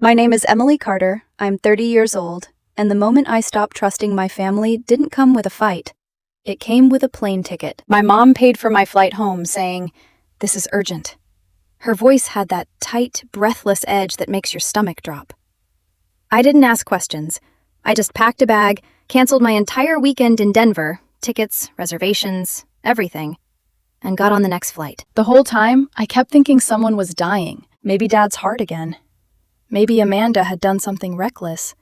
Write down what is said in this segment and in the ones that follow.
My name is Emily Carter, I'm 30 years old, and the moment I stopped trusting my family didn't come with a fight. It came with a plane ticket. My mom paid for my flight home, saying, "This is urgent." Her voice had that tight, breathless edge that makes your stomach drop. I didn't ask questions. I just packed a bag, canceled my entire weekend in Denver, tickets, reservations, everything, and got on the next flight. The whole time, I kept thinking someone was dying. Maybe Dad's heart again. Maybe Amanda had done something reckless.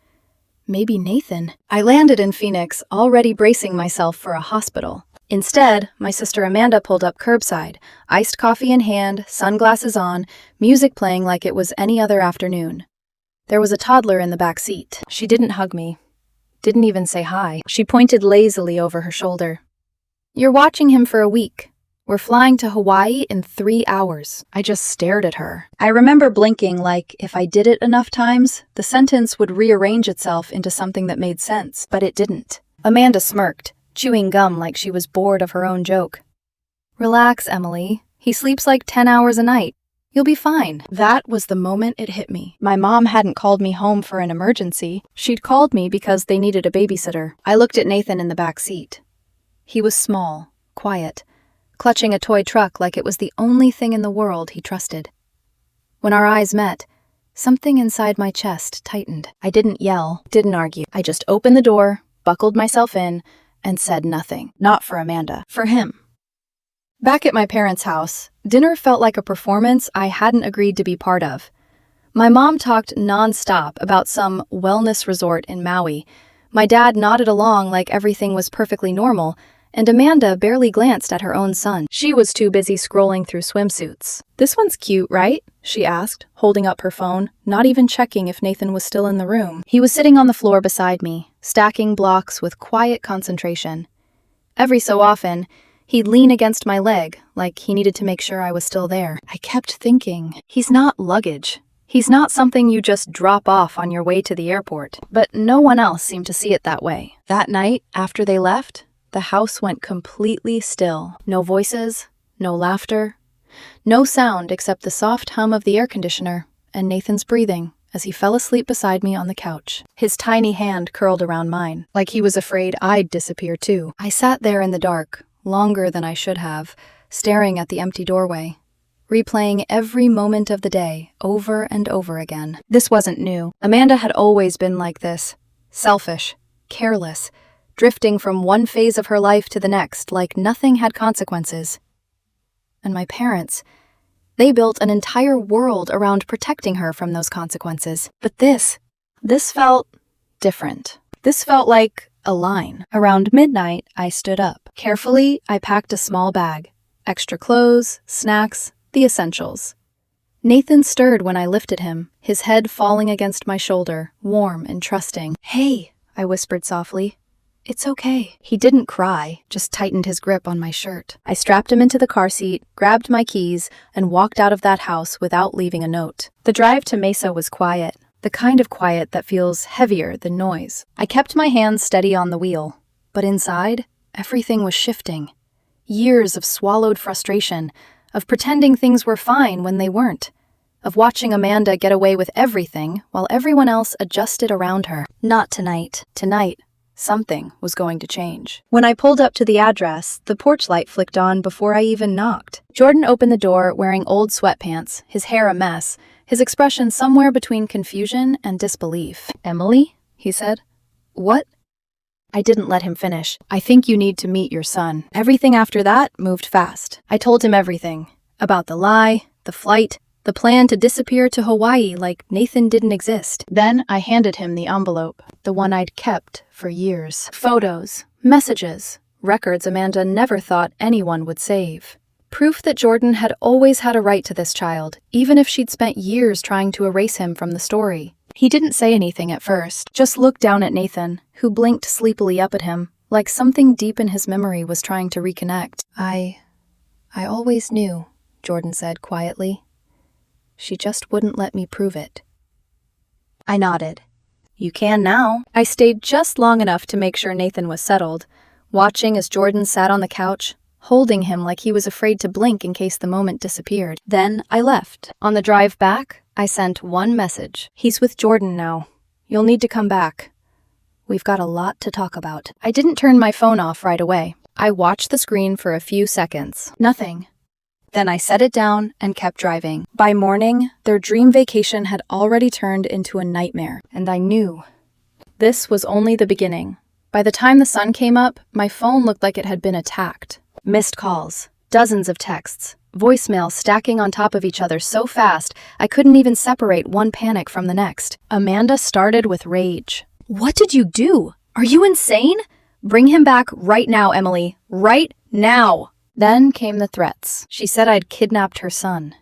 Maybe Nathan. I landed in Phoenix, already bracing myself for a hospital. Instead, my sister Amanda pulled up curbside, iced coffee in hand, sunglasses on, music playing like it was any other afternoon. There was a toddler in the back seat. She didn't hug me. Didn't even say hi. She pointed lazily over her shoulder. "You're watching him for a week. We're flying to Hawaii in 3 hours." I just stared at her. I remember blinking like if I did it enough times, the sentence would rearrange itself into something that made sense, but it didn't. Amanda smirked, chewing gum like she was bored of her own joke. "Relax, Emily. He sleeps like 10 hours a night. You'll be fine." That was the moment it hit me. My mom hadn't called me home for an emergency. She'd called me because they needed a babysitter. I looked at Nathan in the back seat. He was small, quiet, clutching a toy truck like it was the only thing in the world he trusted. When our eyes met, something inside my chest tightened. I didn't yell, didn't argue. I just opened the door, buckled myself in, and said nothing. Not for Amanda, for him. Back at my parents' house, dinner felt like a performance I hadn't agreed to be part of. My mom talked non-stop about some wellness resort in Maui. My dad nodded along like everything was perfectly normal, and Amanda barely glanced at her own son. She was too busy scrolling through swimsuits. "This one's cute, right?" she asked, holding up her phone, not even checking if Nathan was still in the room. He was sitting on the floor beside me, stacking blocks with quiet concentration. Every so often, he'd lean against my leg, like he needed to make sure I was still there. I kept thinking, he's not luggage. He's not something you just drop off on your way to the airport. But no one else seemed to see it that way. That night, after they left, the house went completely still. No voices, no laughter, no sound except the soft hum of the air conditioner and Nathan's breathing as he fell asleep beside me on the couch. His tiny hand curled around mine, like he was afraid I'd disappear too. I sat there in the dark, longer than I should have, staring at the empty doorway, replaying every moment of the day over and over again. This wasn't new. Amanda had always been like this, selfish, careless, drifting from one phase of her life to the next like nothing had consequences. And my parents, they built an entire world around protecting her from those consequences. But this felt different. This felt like a line. Around midnight, I stood up. Carefully, I packed a small bag. Extra clothes, snacks, the essentials. Nathan stirred when I lifted him, his head falling against my shoulder, warm and trusting. "Hey," I whispered softly. "It's okay." He didn't cry, just tightened his grip on my shirt. I strapped him into the car seat, grabbed my keys, and walked out of that house without leaving a note. The drive to Mesa was quiet, the kind of quiet that feels heavier than noise. I kept my hands steady on the wheel, but inside, everything was shifting. Years of swallowed frustration, of pretending things were fine when they weren't, of watching Amanda get away with everything while everyone else adjusted around her. Not tonight. Tonight, something was going to change. When I pulled up to the address, the porch light flicked on before I even knocked. Jordan opened the door wearing old sweatpants, his hair a mess, his expression somewhere between confusion and disbelief. "Emily?" he said. "What?" I didn't let him finish. "I think you need to meet your son." Everything after that moved fast. I told him everything. About the lie, the flight, the plan to disappear to Hawaii like Nathan didn't exist. Then I handed him the envelope, the one I'd kept for years. Photos, messages, records Amanda never thought anyone would save. Proof that Jordan had always had a right to this child, even if she'd spent years trying to erase him from the story. He didn't say anything at first, just looked down at Nathan, who blinked sleepily up at him, like something deep in his memory was trying to reconnect. I always knew," Jordan said quietly. "She just wouldn't let me prove it." I nodded. "You can now." I stayed just long enough to make sure Nathan was settled, watching as Jordan sat on the couch, holding him like he was afraid to blink in case the moment disappeared. Then I left. On the drive back, I sent one message. He's with Jordan now. You'll need to come back. We've got a lot to talk about. I didn't turn my phone off right away. I watched the screen for a few seconds. Nothing. Then I set it down and kept driving. By morning, their dream vacation had already turned into a nightmare, and I knew this was only the beginning. By the time the sun came up, my phone looked like it had been attacked. Missed calls, dozens of texts, voicemails stacking on top of each other so fast I couldn't even separate one panic from the next. Amanda started with rage. What did you do? Are you insane? Bring him back right now, Emily. Right now. Then came the threats. She said I'd kidnapped her son.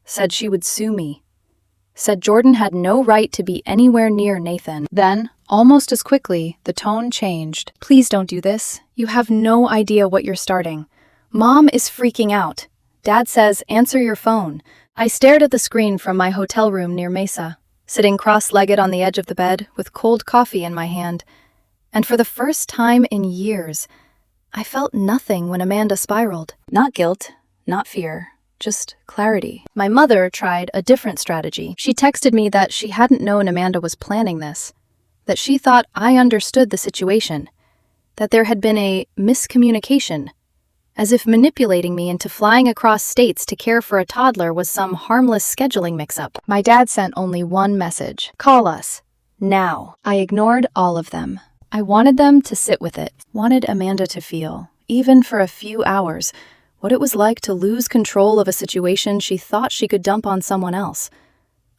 Said she would sue me. Said Jordan had no right to be anywhere near Nathan. Then, almost as quickly, the tone changed. Please don't do this. You have no idea what you're starting. Mom is freaking out. Dad says, answer your phone. I stared at the screen from my hotel room near Mesa, sitting cross-legged on the edge of the bed with cold coffee in my hand. And for the first time in years, I felt nothing when Amanda spiraled. Not guilt, not fear, just clarity. My mother tried a different strategy. She texted me that she hadn't known Amanda was planning this, that she thought I understood the situation, that there had been a miscommunication, as if manipulating me into flying across states to care for a toddler was some harmless scheduling mix-up. My dad sent only one message. Call us. Now. I ignored all of them. I wanted them to sit with it. Wanted Amanda to feel, even for a few hours, what it was like to lose control of a situation she thought she could dump on someone else.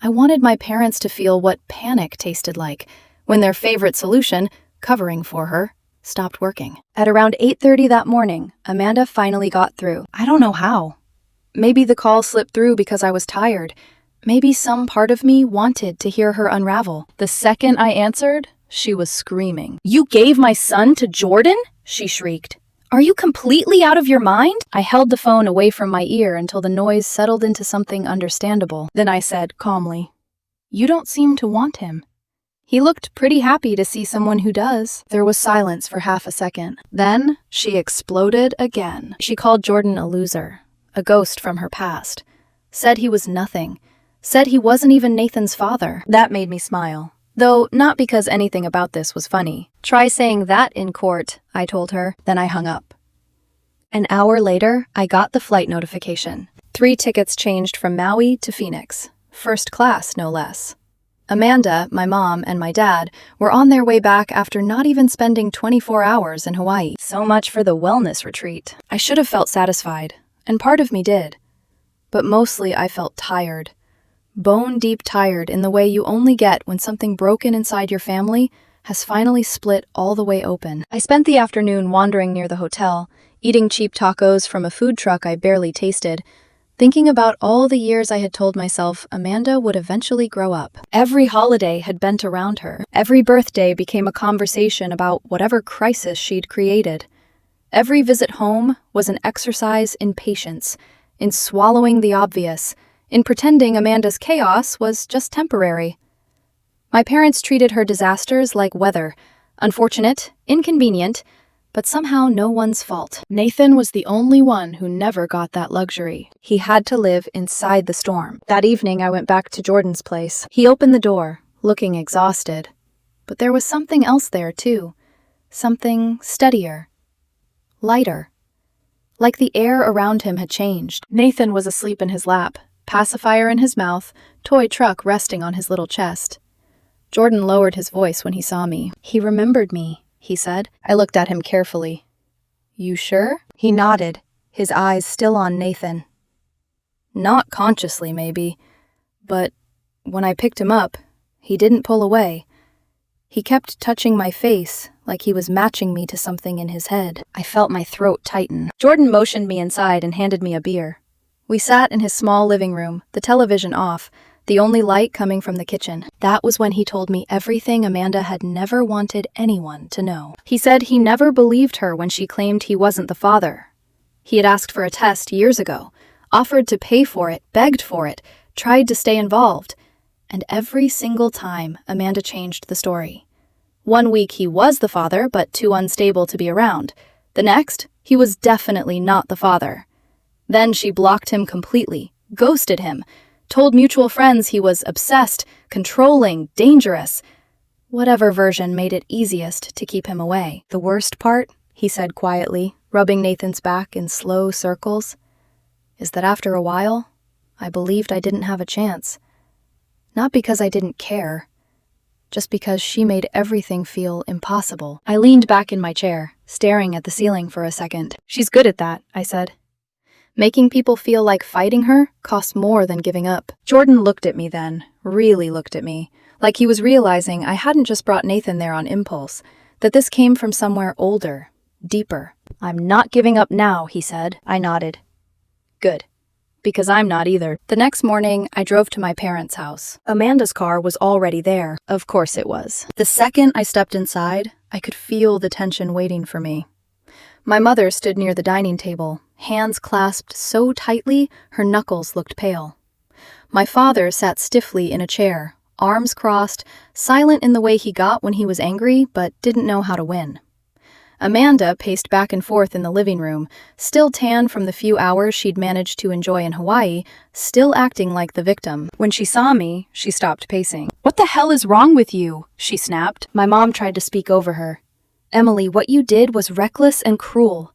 I wanted my parents to feel what panic tasted like when their favorite solution, covering for her, stopped working. At around 8:30 that morning, Amanda finally got through. I don't know how. Maybe the call slipped through because I was tired. Maybe some part of me wanted to hear her unravel. The second I answered, she was screaming. You gave my son to Jordan? She shrieked. Are you completely out of your mind? I held the phone away from my ear until the noise settled into something understandable. Then I said calmly, you don't seem to want him. He looked pretty happy to see someone who does. There was silence for half a second. Then she exploded again. She called Jordan a loser, a ghost from her past. Said he was nothing. Said he wasn't even Nathan's father. That made me smile. Though not because anything about this was funny. Try saying that in court, I told her. Then I hung up. An hour later, I got the flight notification. 3 tickets changed from Maui to Phoenix. First class, no less. Amanda, my mom, and my dad were on their way back after not even spending 24 hours in Hawaii. So much for the wellness retreat. I should have felt satisfied, and part of me did. But mostly I felt tired. Bone-deep tired in the way you only get when something broken inside your family has finally split all the way open. I spent the afternoon wandering near the hotel, eating cheap tacos from a food truck I barely tasted, thinking about all the years I had told myself Amanda would eventually grow up. Every holiday had bent around her. Every birthday became a conversation about whatever crisis she'd created. Every visit home was an exercise in patience, in swallowing the obvious, in pretending Amanda's chaos was just temporary. My parents treated her disasters like weather, unfortunate, inconvenient, but somehow no one's fault. Nathan was the only one who never got that luxury. He had to live inside the storm. That evening I went back to Jordan's place. He opened the door, looking exhausted. But there was something else there too. Something steadier. Lighter. Like the air around him had changed. Nathan was asleep in his lap, pacifier in his mouth, toy truck resting on his little chest. Jordan lowered his voice when he saw me. He remembered me, he said. I looked at him carefully. You sure? He nodded, his eyes still on Nathan. Not consciously, maybe, but when I picked him up, he didn't pull away. He kept touching my face, like he was matching me to something in his head. I felt my throat tighten. Jordan motioned me inside and handed me a beer. We sat in his small living room, the television off, the only light coming from the kitchen. That was when he told me everything Amanda had never wanted anyone to know. He said he never believed her when she claimed he wasn't the father. He had asked for a test years ago, offered to pay for it, begged for it, tried to stay involved. And every single time, Amanda changed the story. One week he was the father, but too unstable to be around. The next, He was definitely not the father. Then she blocked him completely, ghosted him, told mutual friends he was obsessed, controlling, dangerous. Whatever version made it easiest to keep him away. "The worst part," he said quietly, rubbing Nathan's back in slow circles, "is that after a while, I believed I didn't have a chance. Not because I didn't care, just because she made everything feel impossible." I leaned back in my chair, staring at the ceiling for a second. "She's good at that," I said. "Making people feel like fighting her costs more than giving up." Jordan looked at me then, really looked at me, like he was realizing I hadn't just brought Nathan there on impulse, that this came from somewhere older, deeper. "I'm not giving up now," he said. I nodded. "Good. Because I'm not either." The next morning, I drove to my parents' house. Amanda's car was already there. Of course it was. The second I stepped inside, I could feel the tension waiting for me. My mother stood near the dining table, hands clasped so tightly her knuckles looked pale. My father sat stiffly in a chair, arms crossed, silent in the way he got when he was angry but didn't know how to win. Amanda paced back and forth in the living room, still tan from the few hours she'd managed to enjoy in Hawaii, still acting like the victim. When she saw me, she stopped pacing. "What the hell is wrong with you?" she snapped. My mom tried to speak over her. "Emily, what you did was reckless and cruel."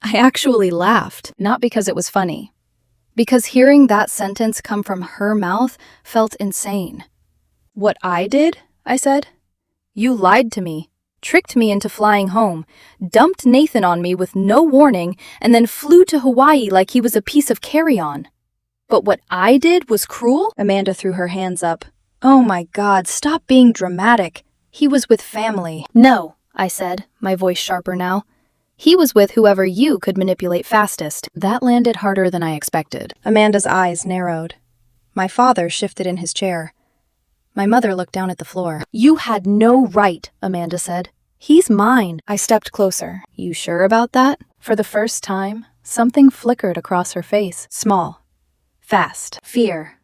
I actually laughed, not because it was funny, because hearing that sentence come from her mouth felt insane. "What I did?" I said. "You lied to me. Tricked me into flying home, dumped Nathan on me with no warning, and then flew to Hawaii like he was a piece of carry-on. But what I did was cruel?" Amanda threw her hands up. "Oh my God, stop being dramatic. He was with family." "No," I said, my voice sharper now. "He was with whoever you could manipulate fastest." That landed harder than I expected. Amanda's eyes narrowed. My father shifted in his chair. My mother looked down at the floor. "You had no right," Amanda said. "He's mine." I stepped closer. "You sure about that?" For the first time, something flickered across her face. Small. Fast. Fear.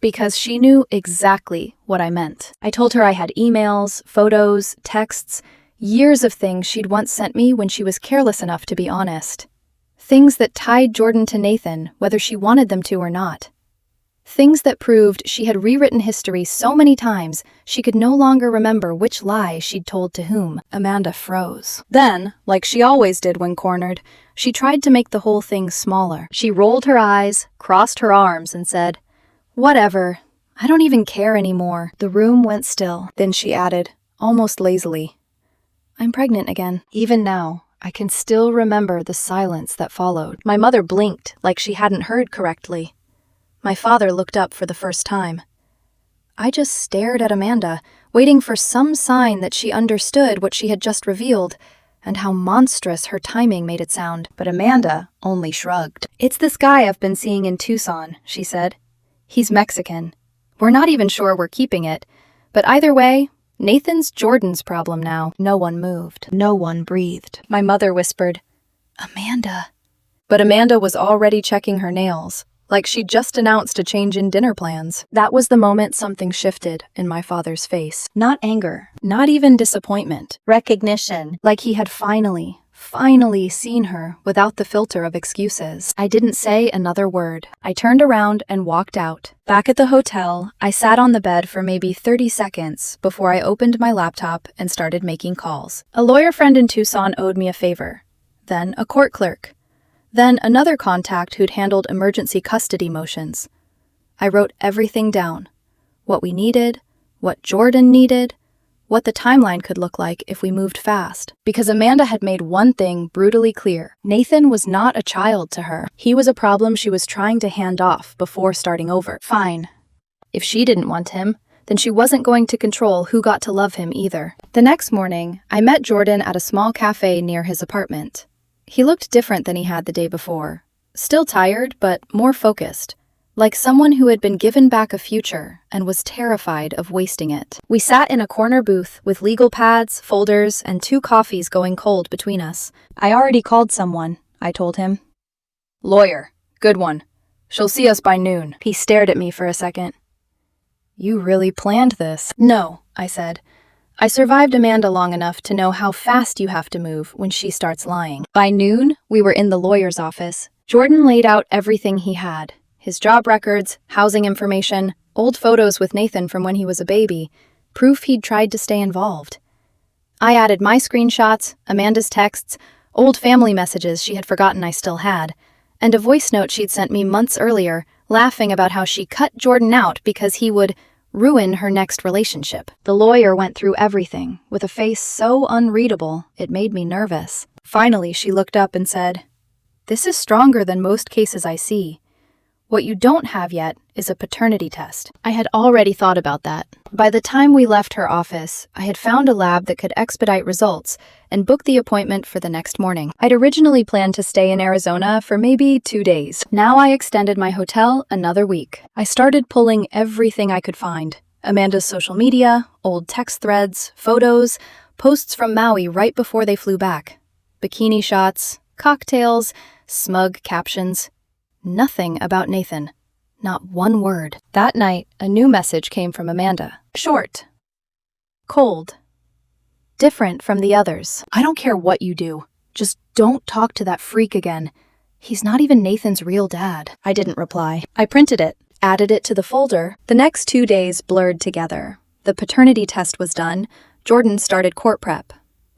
Because she knew exactly what I meant. I told her I had emails, photos, texts, years of things she'd once sent me when she was careless enough to be honest. Things that tied Jordan to Nathan, whether she wanted them to or not. Things that proved she had rewritten history so many times she could no longer remember which lie she'd told to whom. Amanda froze. Then, like she always did when cornered, she tried to make the whole thing smaller. She rolled her eyes, crossed her arms, and said, "Whatever. I don't even care anymore." The room went still. Then she added, almost lazily, "I'm pregnant again." Even now, I can still remember the silence that followed. My mother blinked like she hadn't heard correctly. My father looked up for the first time. I just stared at Amanda, waiting for some sign that she understood what she had just revealed, and how monstrous her timing made it sound. But Amanda only shrugged. "It's this guy I've been seeing in Tucson," she said. "He's Mexican. We're not even sure we're keeping it. But either way, Nathan's Jordan's problem now." No one moved. No one breathed. My mother whispered, "Amanda." But Amanda was already checking her nails, like she'd just announced a change in dinner plans. That was the moment something shifted in my father's face. Not anger, not even disappointment. Recognition, like he had finally seen her without the filter of excuses. I didn't say another word. I turned around and walked out. Back at the hotel, I sat on the bed for maybe 30 seconds before I opened my laptop and started making calls. A lawyer friend in Tucson owed me a favor. Then a court clerk. Then another contact who'd handled emergency custody motions. I wrote everything down. What we needed, what Jordan needed, what the timeline could look like if we moved fast. Because Amanda had made one thing brutally clear. Nathan was not a child to her. He was a problem she was trying to hand off before starting over. Fine. If she didn't want him, then she wasn't going to control who got to love him either. The next morning, I met Jordan at a small cafe near his apartment. He looked different than he had the day before. Still tired, but more focused. Like someone who had been given back a future and was terrified of wasting it. We sat in a corner booth with legal pads, folders, and 2 coffees going cold between us. "I already called someone," I told him. "Lawyer. Good one. She'll see us by noon." He stared at me for a second. "You really planned this?" "No," I said. I survived Amanda long enough to know how fast you have to move when she starts lying. By noon, we were in the lawyer's office. Jordan laid out everything he had. His job records, housing information, old photos with Nathan from when he was a baby, proof he'd tried to stay involved. I added my screenshots, Amanda's texts, old family messages she had forgotten I still had, and a voice note she'd sent me months earlier, laughing about how she cut Jordan out because he would ruin her next relationship. The lawyer went through everything, with a face so unreadable it made me nervous. Finally, she looked up and said, "This is stronger than most cases I see. What you don't have yet is a paternity test." I had already thought about that. By the time we left her office, I had found a lab that could expedite results and booked the appointment for the next morning. I'd originally planned to stay in Arizona for maybe 2 days. Now I extended my hotel another week. I started pulling everything I could find. Amanda's social media, old text threads, photos, posts from Maui right before they flew back. Bikini shots, cocktails, smug captions. Nothing about Nathan. Not one word. That night, a new message came from Amanda. Short. Cold. Different from the others. "I don't care what you do. Just don't talk to that freak again. He's not even Nathan's real dad." I didn't reply. I printed it, added it to the folder. The next 2 days blurred together. The paternity test was done. Jordan started court prep.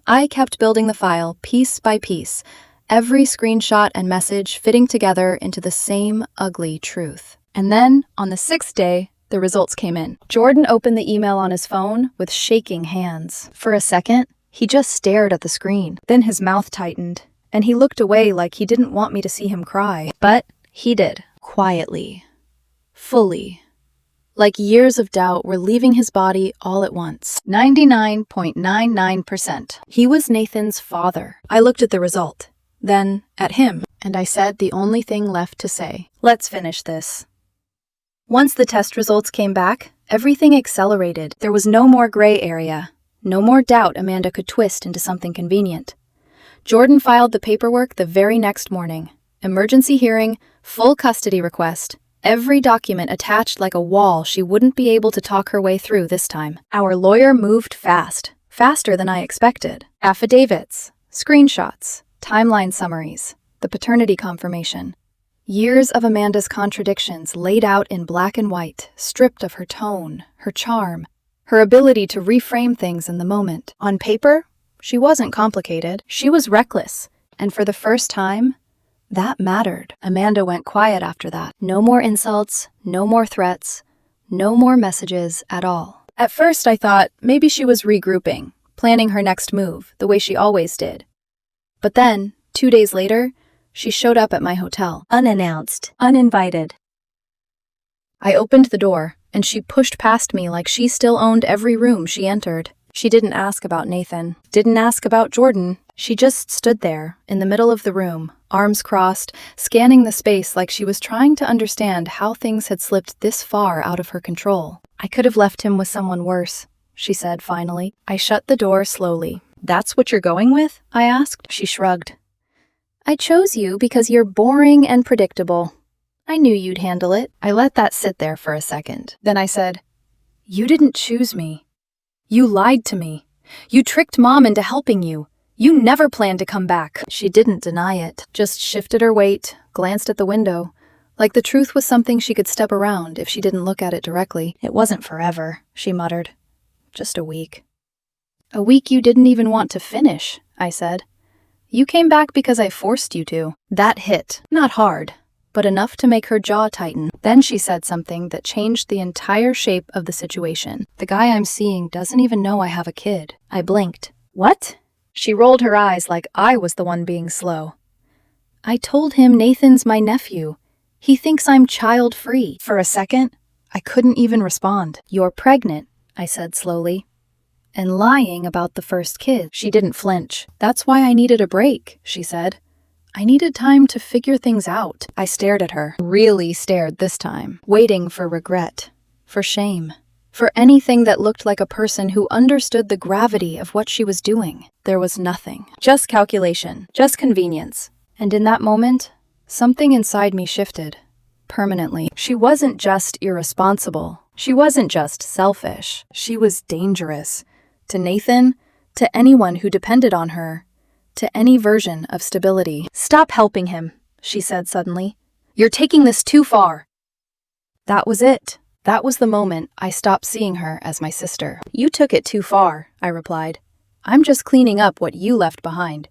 I kept building the file piece by piece, every screenshot and message fitting together into the same ugly truth. And then, on the 6th day, the results came in. Jordan opened the email on his phone with shaking hands. For a second, he just stared at the screen. Then his mouth tightened, and he looked away like he didn't want me to see him cry. But he did. Quietly. Fully. Like years of doubt were leaving his body all at once. 99.99%. He was Nathan's father. I looked at the result. Then at him, and I said the only thing left to say. Let's finish this. Once the test results came back, everything accelerated. There was no more gray area. No more doubt Amanda could twist into something convenient. Jordan filed the paperwork the very next morning. Emergency hearing, full custody request. Every document attached like a wall she wouldn't be able to talk her way through this time. Our lawyer moved fast. Faster than I expected. Affidavits, screenshots, timeline summaries, the paternity confirmation. Years of Amanda's contradictions laid out in black and white, stripped of her tone, her charm, her ability to reframe things in the moment. On paper, she wasn't complicated. She was reckless. And for the first time, that mattered. Amanda went quiet after that. No more insults, no more threats, no more messages at all. At first I thought maybe she was regrouping, planning her next move, the way she always did. But then, 2 days later, she showed up at my hotel. Unannounced. Uninvited. I opened the door, and she pushed past me like she still owned every room she entered. She didn't ask about Nathan, didn't ask about Jordan. She just stood there, in the middle of the room, arms crossed, scanning the space like she was trying to understand how things had slipped this far out of her control. "I could have left him with someone worse," she said finally. I shut the door slowly. "That's what you're going with?" I asked. She shrugged. "I chose you because you're boring and predictable. I knew you'd handle it." I let that sit there for a second. Then I said, "You didn't choose me. You lied to me. You tricked Mom into helping you. You never planned to come back." She didn't deny it, just shifted her weight, glanced at the window, like the truth was something she could step around if she didn't look at it directly. "It wasn't forever," she muttered. "Just a week." "A week you didn't even want to finish," I said. "You came back because I forced you to." That hit. Not hard, but enough to make her jaw tighten. Then she said something that changed the entire shape of the situation. "The guy I'm seeing doesn't even know I have a kid." I blinked. "What?" She rolled her eyes like I was the one being slow. "I told him Nathan's my nephew. He thinks I'm child-free." For a second, I couldn't even respond. "You're pregnant," I said slowly. "And lying about the first kid." She didn't flinch. "That's why I needed a break," she said. "I needed time to figure things out." I stared at her. Really stared this time. Waiting for regret. For shame. For anything that looked like a person who understood the gravity of what she was doing. There was nothing. Just calculation. Just convenience. And in that moment, something inside me shifted. Permanently. She wasn't just irresponsible. She wasn't just selfish. She was dangerous. To Nathan, to anyone who depended on her, to any version of stability. "Stop helping him," she said suddenly. "You're taking this too far." That was it. That was the moment I stopped seeing her as my sister. "You took it too far," I replied. "I'm just cleaning up what you left behind."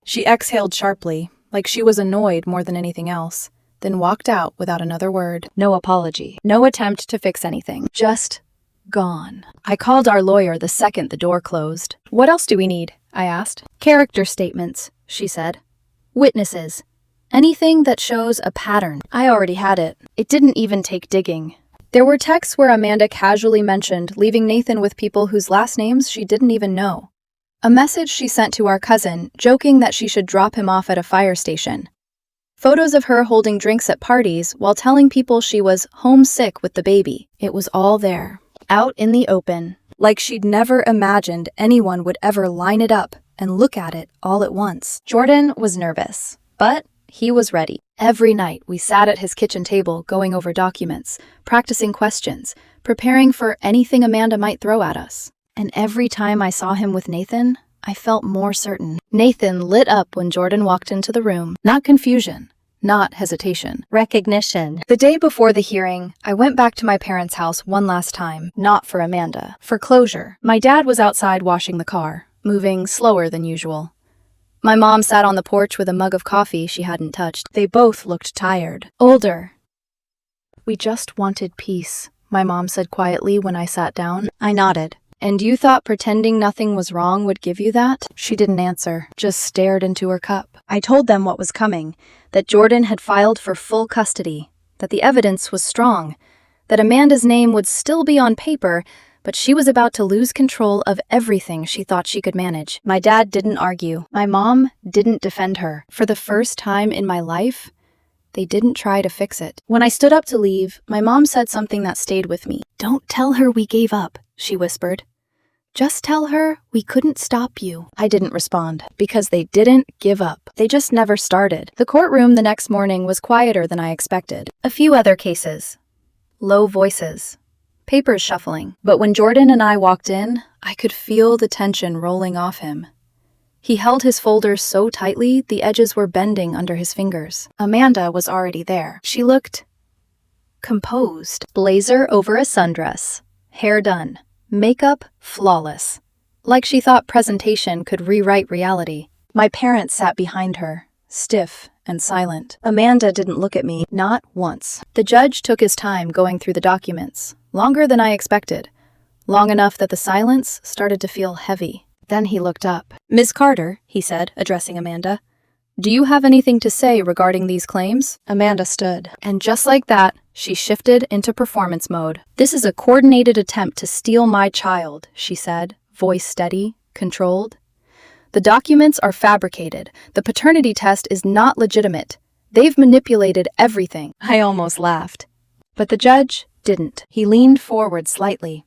She exhaled sharply, like she was annoyed more than anything else, then walked out without another word. No apology, no attempt to fix anything. Just gone. I called our lawyer the second the door closed. "What else do we need?" I asked. "Character statements," she said. "Witnesses. Anything that shows a pattern." I already had it. It didn't even take digging. There were texts where Amanda casually mentioned leaving Nathan with people whose last names she didn't even know. A message she sent to our cousin, joking that she should drop him off at a fire station. Photos of her holding drinks at parties while telling people she was homesick with the baby. It was all there, out in the open, like she'd never imagined anyone would ever line it up and look at it all at once. Jordan was nervous, but he was ready. Every night we sat at his kitchen table going over documents, practicing questions, preparing for anything Amanda might throw at us. And every time I saw him with Nathan, I felt more certain. Nathan lit up when Jordan walked into the room. Not confusion, not hesitation. Recognition. The day before the hearing, I went back to my parents' house one last time, not for Amanda, for closure. My dad was outside washing the car, moving slower than usual. My mom sat on the porch with a mug of coffee she hadn't touched. They both looked tired, older. "We just wanted peace," my mom said quietly when I sat down. I nodded. "And you thought pretending nothing was wrong would give you that?" She didn't answer, just stared into her cup. I told them what was coming, that Jordan had filed for full custody, that the evidence was strong, that Amanda's name would still be on paper, but she was about to lose control of everything she thought she could manage. My dad didn't argue. My mom didn't defend her. For the first time in my life, they didn't try to fix it. When I stood up to leave, my mom said something that stayed with me. "Don't tell her we gave up," she whispered. "Just tell her we couldn't stop you." I didn't respond, because they didn't give up. They just never started. The courtroom the next morning was quieter than I expected. A few other cases. Low voices. Papers shuffling. But when Jordan and I walked in, I could feel the tension rolling off him. He held his folders so tightly the edges were bending under his fingers. Amanda was already there. She looked composed. Blazer over a sundress. Hair done. Makeup flawless. Like she thought presentation could rewrite reality. My parents sat behind her, stiff and silent. Amanda didn't look at me, not once. The judge took his time going through the documents, longer than I expected, long enough that the silence started to feel heavy. Then he looked up. "Ms. Carter," he said, addressing Amanda, "do you have anything to say regarding these claims?" Amanda stood, and just like that, she shifted into performance mode. "This is a coordinated attempt to steal my child," she said, voice steady, controlled. "The documents are fabricated. The paternity test is not legitimate. They've manipulated everything." I almost laughed. But the judge didn't. He leaned forward slightly.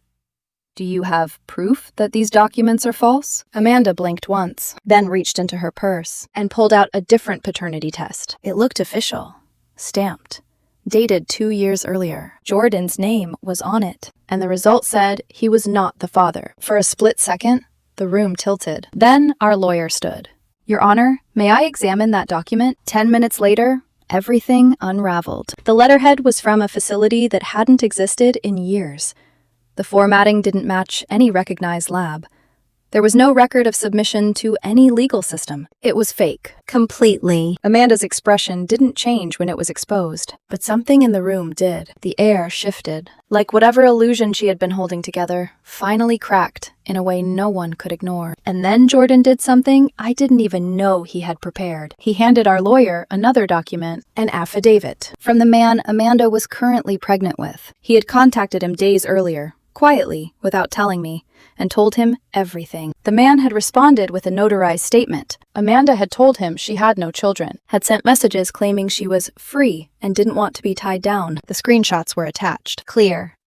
"Do you have proof that these documents are false?" Amanda blinked once, then reached into her purse and pulled out a different paternity test. It looked official, stamped, dated 2 years earlier. Jordan's name was on it, and the result said he was not the father. For a split second, the room tilted. Then our lawyer stood. "Your Honor, may I examine that document?" 10 minutes later, everything unraveled. The letterhead was from a facility that hadn't existed in years. The formatting didn't match any recognized lab. There was no record of submission to any legal system. It was fake. Completely. Amanda's expression didn't change when it was exposed, but something in the room did. The air shifted, like whatever illusion she had been holding together finally cracked in a way no one could ignore. And then Jordan did something I didn't even know he had prepared. He handed our lawyer another document, an affidavit, from the man Amanda was currently pregnant with. He had contacted him days earlier, quietly, without telling me, and told him everything. The man had responded with a notarized statement. Amanda had told him she had no children, had sent messages claiming she was free and didn't want to be tied down. The screenshots were attached. Clear.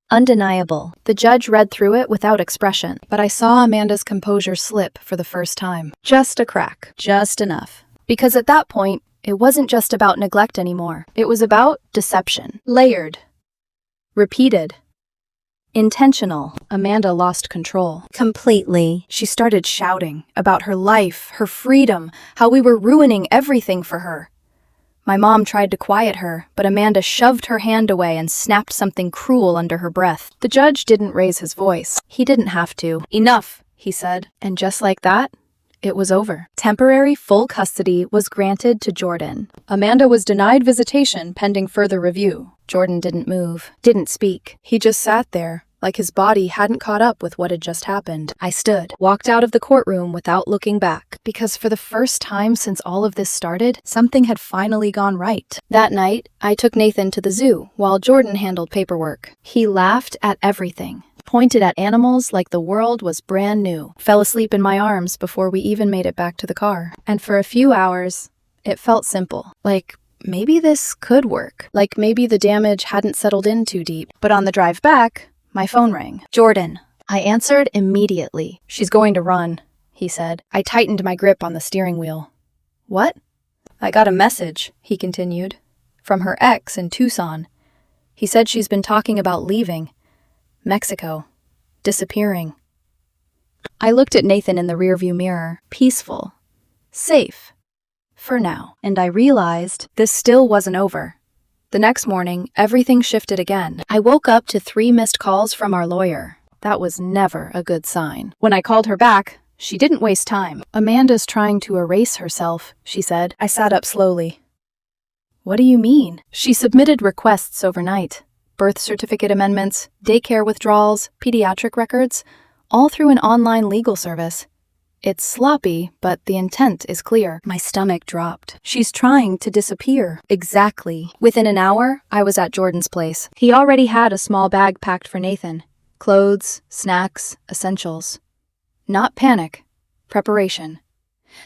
Undeniable. The judge read through it without expression, but I saw Amanda's composure slip for the first time. Just a crack. Just enough. Because at that point, it wasn't just about neglect anymore. It was about deception. Layered. Repeated. Intentional. Amanda lost control. Completely. She started shouting about her life, her freedom, how we were ruining everything for her. My mom tried to quiet her, but Amanda shoved her hand away and snapped something cruel under her breath. The judge didn't raise his voice. He didn't have to. "Enough," he said. And just like that, it was over. Temporary full custody was granted to Jordan. Amanda was denied visitation pending further review. Jordan didn't move, didn't speak. He just sat there, like his body hadn't caught up with what had just happened. I stood, walked out of the courtroom without looking back, because for the first time since all of this started, something had finally gone right. That night, I took Nathan to the zoo while Jordan handled paperwork. He laughed at everything, pointed at animals like the world was brand new, fell asleep in my arms before we even made it back to the car. And for a few hours, it felt simple, like maybe this could work, like maybe the damage hadn't settled in too deep. But on the drive back, my phone rang. "Jordan." I answered immediately. "She's going to run," he said. I tightened my grip on the steering wheel. "What?" "I got a message," he continued, "from her ex in Tucson. He said she's been talking about leaving Mexico, disappearing." I looked at Nathan in the rearview mirror, peaceful, safe, for now, and I realized this still wasn't over. The next morning, everything shifted again. I woke up to 3 missed calls from our lawyer. That was never a good sign. When I called her back, she didn't waste time. "Amanda's trying to erase herself," she said. I sat up slowly. "What do you mean?" "She submitted requests overnight. Birth certificate amendments, daycare withdrawals, pediatric records, all through an online legal service. It's sloppy, but the intent is clear." My stomach dropped. "She's trying to disappear." Exactly. Within an hour, I was at Jordan's place. He already had a small bag packed for Nathan. Clothes, snacks, essentials. Not panic. Preparation.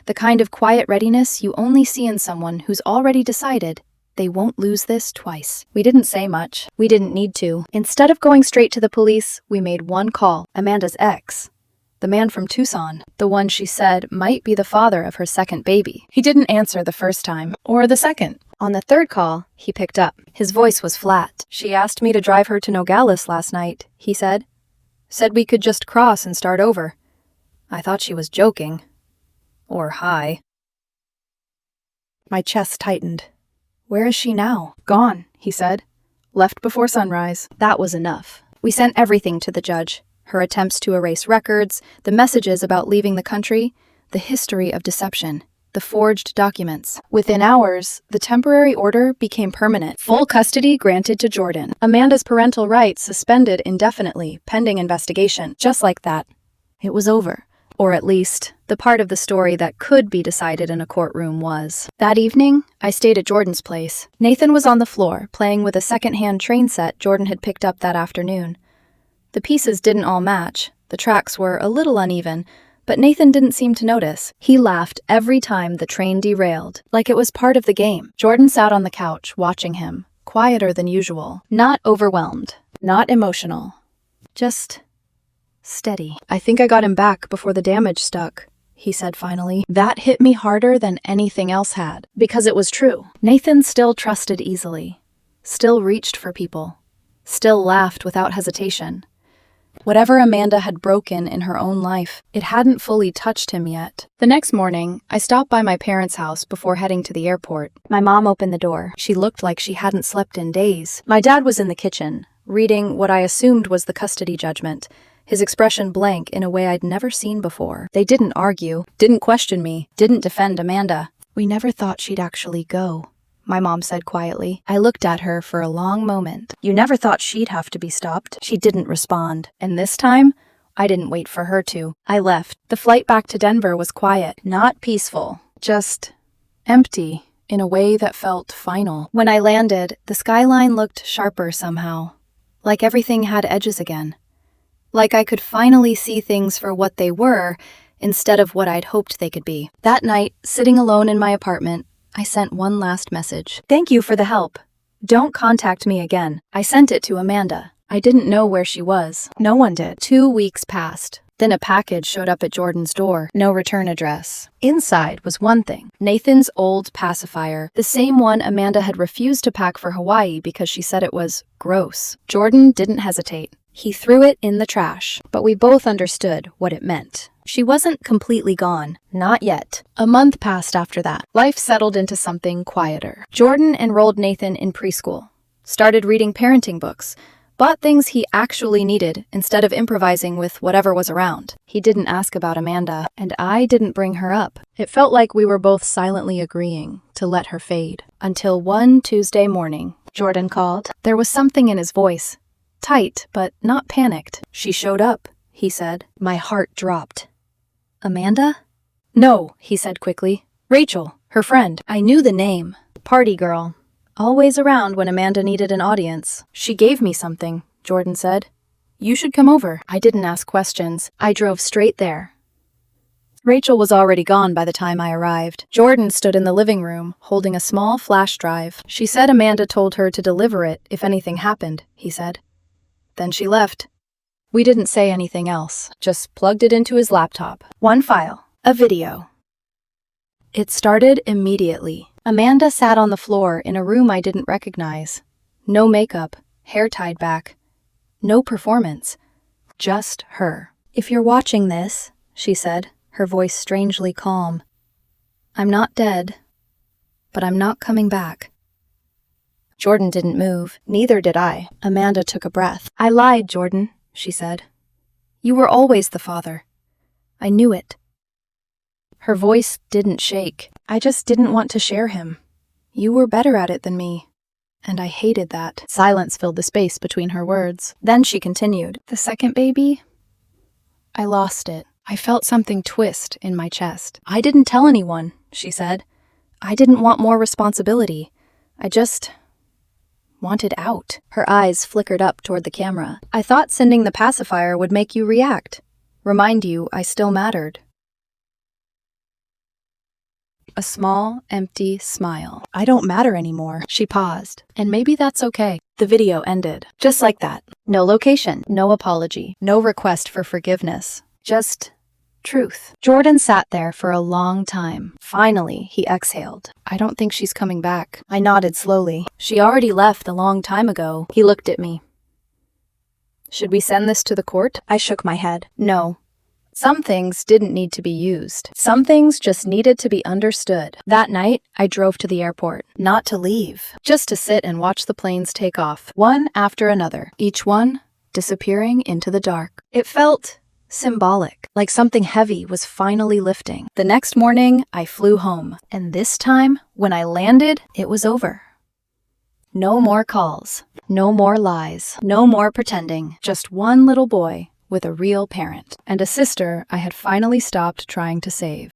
The kind of quiet readiness you only see in someone who's already decided they won't lose this twice. We didn't say much. We didn't need to. Instead of going straight to the police, we made one call. Amanda's ex. The man from Tucson, the one she said might be the father of her second baby. He didn't answer the first time, or the second. On the third call, he picked up. His voice was flat. "She asked me to drive her to Nogales last night," he said. "Said we could just cross and start over." I thought she was joking. Or high. My chest tightened. "Where is she now?" "Gone," he said. "Left before sunrise." That was enough. We sent everything to the judge. Her attempts to erase records, the messages about leaving the country, the history of deception, the forged documents. Within hours, the temporary order became permanent. Full custody granted to Jordan. Amanda's parental rights suspended indefinitely, pending investigation. Just like that, it was over. Or at least, the part of the story that could be decided in a courtroom was. That evening, I stayed at Jordan's place. Nathan was on the floor, playing with a second-hand train set Jordan had picked up that afternoon. The pieces didn't all match. The tracks were a little uneven, but Nathan didn't seem to notice. He laughed every time the train derailed, like it was part of the game. Jordan sat on the couch, watching him, quieter than usual. Not overwhelmed, not emotional, just steady. "I think I got him back before the damage stuck," he said finally. That hit me harder than anything else had, because it was true. Nathan still trusted easily, still reached for people, still laughed without hesitation. Whatever Amanda had broken in her own life, it hadn't fully touched him yet. The next morning, I stopped by my parents' house before heading to the airport. My mom opened the door. She looked like she hadn't slept in days. My dad was in the kitchen, reading what I assumed was the custody judgment, his expression blank in a way I'd never seen before. They didn't argue, didn't question me, didn't defend Amanda. "We never thought she'd actually go," my mom said quietly. I looked at her for a long moment. "You never thought she'd have to be stopped?" She didn't respond. And this time, I didn't wait for her to. I left. The flight back to Denver was quiet, not peaceful, just empty in a way that felt final. When I landed, the skyline looked sharper somehow, like everything had edges again. Like I could finally see things for what they were instead of what I'd hoped they could be. That night, sitting alone in my apartment, I sent one last message. "Thank you for the help. Don't contact me again." I sent it to Amanda. I didn't know where she was. No one did. 2 weeks passed. Then a package showed up at Jordan's door. No return address. Inside was one thing. Nathan's old pacifier. The same one Amanda had refused to pack for Hawaii because she said it was gross. Jordan didn't hesitate. He threw it in the trash, but we both understood what it meant. She wasn't completely gone. Not yet. A month passed after that. Life settled into something quieter. Jordan enrolled Nathan in preschool, started reading parenting books, bought things he actually needed instead of improvising with whatever was around. He didn't ask about Amanda, and I didn't bring her up. It felt like we were both silently agreeing to let her fade. Until one Tuesday morning, Jordan called. There was something in his voice. Tight, but not panicked. She showed up, he said. My heart dropped. Amanda? No, he said quickly. Rachel, her friend. I knew the name. Party girl. Always around when Amanda needed an audience. She gave me something, Jordan said. You should come over. I didn't ask questions. I drove straight there. Rachel was already gone by the time I arrived. Jordan stood in the living room, holding a small flash drive. She said Amanda told her to deliver it if anything happened, he said. Then she left. We didn't say anything else, just plugged it into his laptop. One file, a video. It started immediately. Amanda sat on the floor in a room I didn't recognize. No makeup, hair tied back. No performance. Just her. If you're watching this, she said, her voice strangely calm. I'm not dead, but I'm not coming back. Jordan didn't move. Neither did I. Amanda took a breath. I lied, Jordan, she said. You were always the father. I knew it. Her voice didn't shake. I just didn't want to share him. You were better at it than me, and I hated that. Silence filled the space between her words. Then she continued. The second baby? I lost it. I felt something twist in my chest. I didn't tell anyone, she said. I didn't want more responsibility. I just wanted out. Her eyes flickered up toward the camera. I thought sending the pacifier would make you react. Remind you I still mattered. A small, empty smile. I don't matter anymore. She paused. And maybe that's okay. The video ended. Just like that. No location, no apology, no request for forgiveness. Just truth. Jordan sat there for a long time. Finally, he exhaled. I don't think she's coming back. I nodded slowly. She already left a long time ago. He looked at me. Should we send this to the court? I shook my head. No. Some things didn't need to be used. Some things just needed to be understood. That night, I drove to the airport. Not to leave, just to sit and watch the planes take off, one after another, each one disappearing into the dark. It felt symbolic, like something heavy was finally lifting. The next morning, I flew home, and this time, when I landed, it was over. No more calls, no more lies, no more pretending, just one little boy with a real parent, and a sister I had finally stopped trying to save.